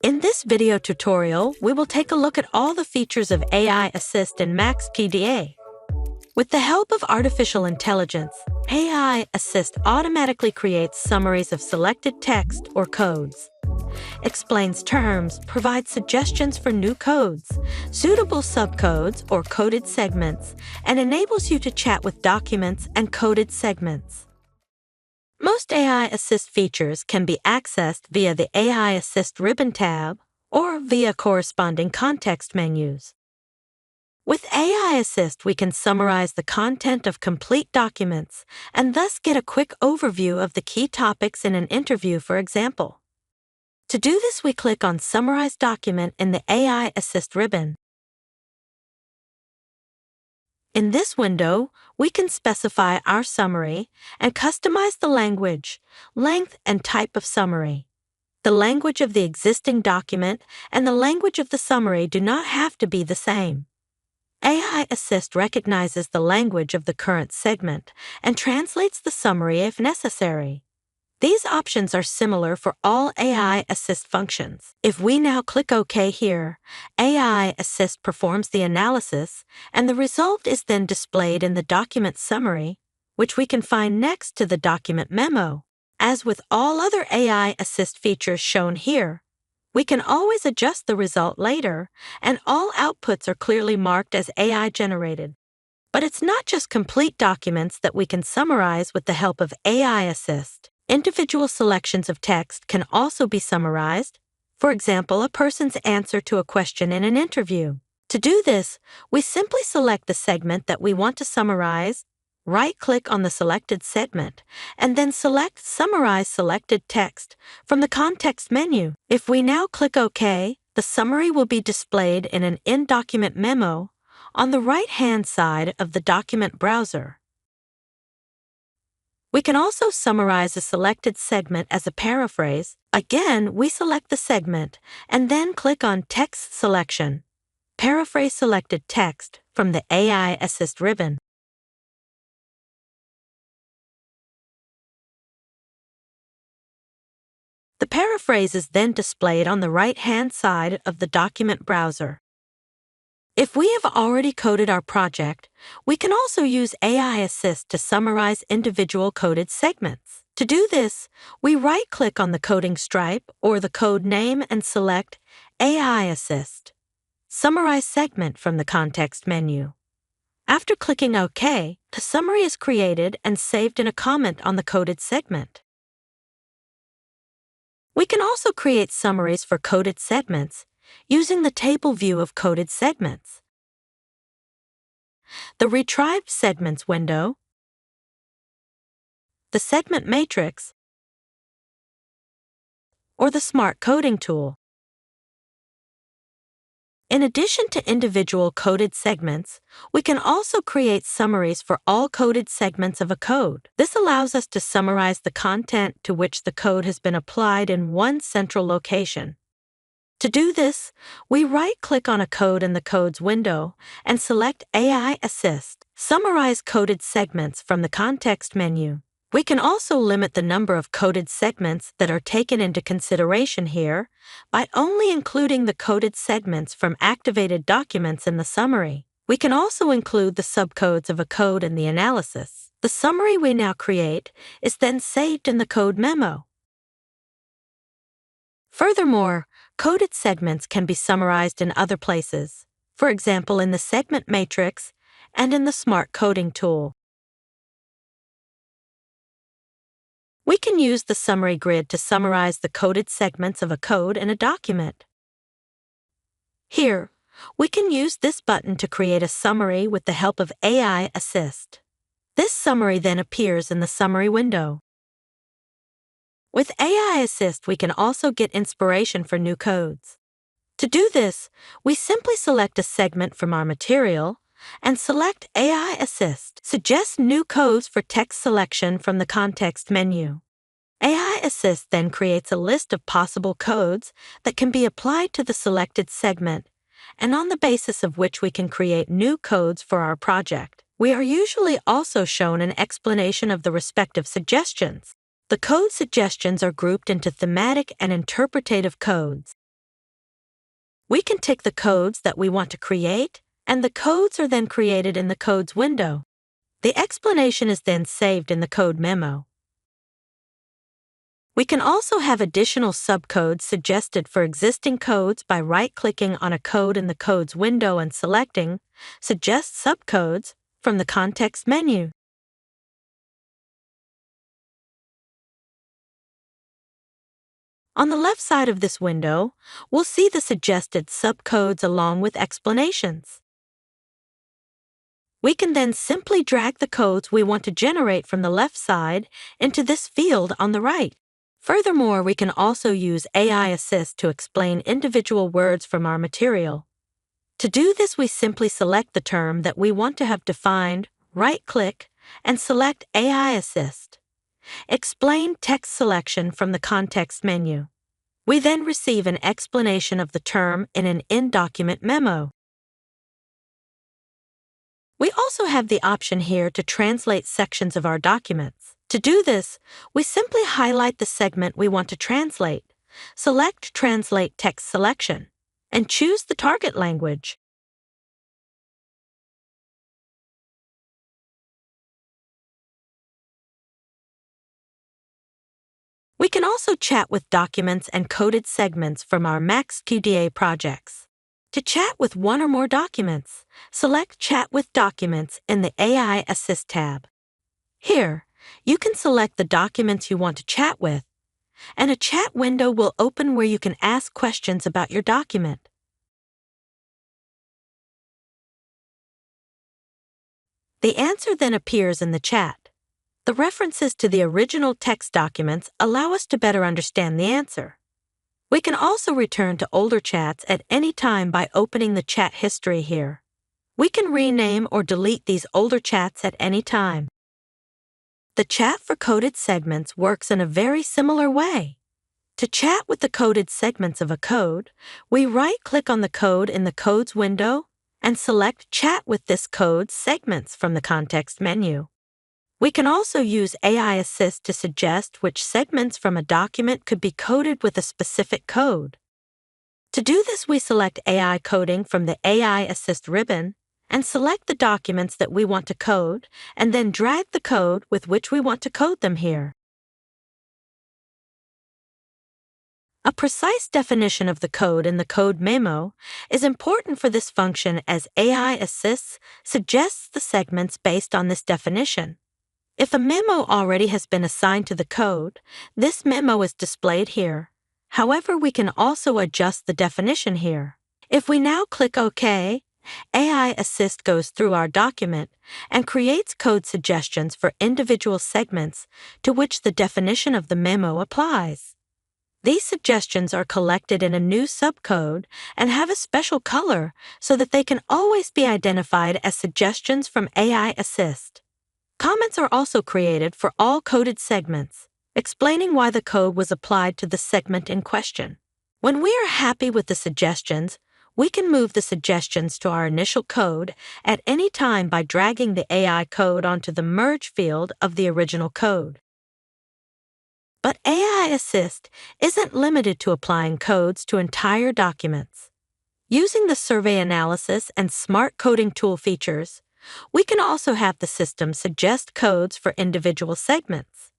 In this video tutorial, we will take a look at all the features of AI Assist in MAXQDA. With the help of artificial intelligence, AI Assist automatically creates summaries of selected text or codes, explains terms, provides suggestions for new codes, suitable subcodes or coded segments, and enables you to chat with documents and coded segments. Most AI Assist features can be accessed via the AI Assist ribbon tab or via corresponding context menus. With AI Assist, we can summarize the content of complete documents and thus get a quick overview of the key topics in an interview, for example. To do this, we click on Summarize Document in the AI Assist ribbon. In this window, we can specify our summary and customize the language, length, and type of summary. The language of the existing document and the language of the summary do not have to be the same. AI Assist recognizes the language of the current segment and translates the summary if necessary. These options are similar for all AI Assist functions. If we now click OK here, AI Assist performs the analysis, and the result is then displayed in the document summary, which we can find next to the document memo. As with all other AI Assist features shown here, we can always adjust the result later, and all outputs are clearly marked as AI generated. But it's not just complete documents that we can summarize with the help of AI Assist. Individual selections of text can also be summarized, for example, a person's answer to a question in an interview. To do this, we simply select the segment that we want to summarize, right-click on the selected segment, and then select Summarize Selected Text from the context menu. If we now click OK, the summary will be displayed in an in-document memo on the right-hand side of the document browser. We can also summarize a selected segment as a paraphrase. Again, we select the segment and then click on Text Selection, Paraphrase Selected Text from the AI Assist ribbon. The paraphrase is then displayed on the right-hand side of the document browser. If we have already coded our project, we can also use AI Assist to summarize individual coded segments. To do this, we right-click on the coding stripe or the code name and select AI Assist, Summarize Segment from the context menu. After clicking OK, the summary is created and saved in a comment on the coded segment. We can also create summaries for coded segments using the table view of coded segments, the Retrieved Segments window, the segment matrix, or the Smart Coding tool. In addition to individual coded segments, we can also create summaries for all coded segments of a code. This allows us to summarize the content to which the code has been applied in one central location. To do this, we right-click on a code in the Codes window and select AI Assist, Summarize Coded Segments from the context menu. We can also limit the number of coded segments that are taken into consideration here by only including the coded segments from activated documents in the summary. We can also include the subcodes of a code in the analysis. The summary we now create is then saved in the code memo. Furthermore, coded segments can be summarized in other places, for example in the segment matrix and in the Smart Coding tool. We can use the summary grid to summarize the coded segments of a code in a document. Here, we can use this button to create a summary with the help of AI Assist. This summary then appears in the summary window. With AI Assist, we can also get inspiration for new codes. To do this, we simply select a segment from our material and select AI Assist. Suggest new codes for text selection from the context menu. AI Assist then creates a list of possible codes that can be applied to the selected segment, and on the basis of which we can create new codes for our project. We are usually also shown an explanation of the respective suggestions. The code suggestions are grouped into thematic and interpretative codes. We can tick the codes that we want to create, and the codes are then created in the Codes window. The explanation is then saved in the code memo. We can also have additional subcodes suggested for existing codes by right-clicking on a code in the Codes window and selecting Suggest Subcodes from the context menu. On the left side of this window, we'll see the suggested subcodes along with explanations. We can then simply drag the codes we want to generate from the left side into this field on the right. Furthermore, we can also use AI Assist to explain individual words from our material. To do this, we simply select the term that we want to have defined, right-click, and select AI Assist. Explain text selection from the context menu. We then receive an explanation of the term in an in-document memo. We also have the option here to translate sections of our documents. To do this, we simply highlight the segment we want to translate, select Translate Text Selection, and choose the target language. We can also chat with documents and coded segments from our MAXQDA projects. To chat with one or more documents, select Chat with Documents in the AI Assist tab. Here, you can select the documents you want to chat with, and a chat window will open where you can ask questions about your document. The answer then appears in the chat. The references to the original text documents allow us to better understand the answer. We can also return to older chats at any time by opening the chat history here. We can rename or delete these older chats at any time. The chat for coded segments works in a very similar way. To chat with the coded segments of a code, we right-click on the code in the Codes window and select Chat with this code's segments from the context menu. We can also use AI Assist to suggest which segments from a document could be coded with a specific code. To do this, we select AI Coding from the AI Assist ribbon and select the documents that we want to code, and then drag the code with which we want to code them here. A precise definition of the code in the code memo is important for this function, as AI Assist suggests the segments based on this definition. If a memo already has been assigned to the code, this memo is displayed here. However, we can also adjust the definition here. If we now click OK, AI Assist goes through our document and creates code suggestions for individual segments to which the definition of the memo applies. These suggestions are collected in a new subcode and have a special color so that they can always be identified as suggestions from AI Assist. Comments are also created for all coded segments, explaining why the code was applied to the segment in question. When we are happy with the suggestions, we can move the suggestions to our initial code at any time by dragging the AI code onto the Merge field of the original code. But AI Assist isn't limited to applying codes to entire documents. Using the survey analysis and smart coding tool features, we can also have the system suggest codes for individual segments.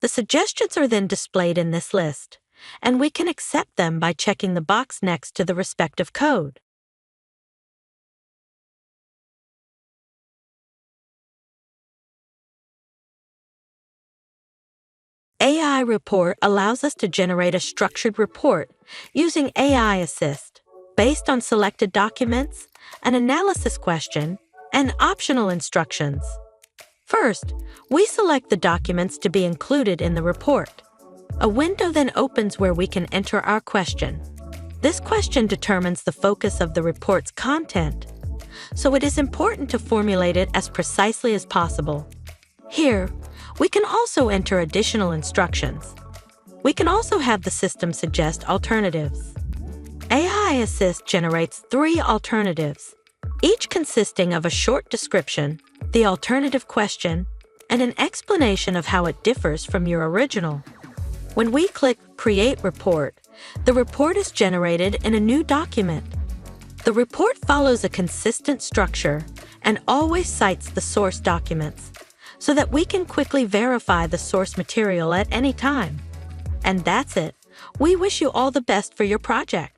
The suggestions are then displayed in this list, and we can accept them by checking the box next to the respective code. AI Report allows us to generate a structured report using AI Assist based on selected documents, an analysis question, and optional instructions. First, we select the documents to be included in the report. A window then opens where we can enter our question. This question determines the focus of the report's content, so it is important to formulate it as precisely as possible. Here, we can also enter additional instructions. We can also have the system suggest alternatives. AI Assist generates 3 alternatives, each consisting of a short description, the alternative question, and an explanation of how it differs from your original. When we click Create Report, The report is generated in a new document. The report follows a consistent structure and always cites the source documents, so that we can quickly verify the source material at any time. And that's it. We wish you all the best for your project.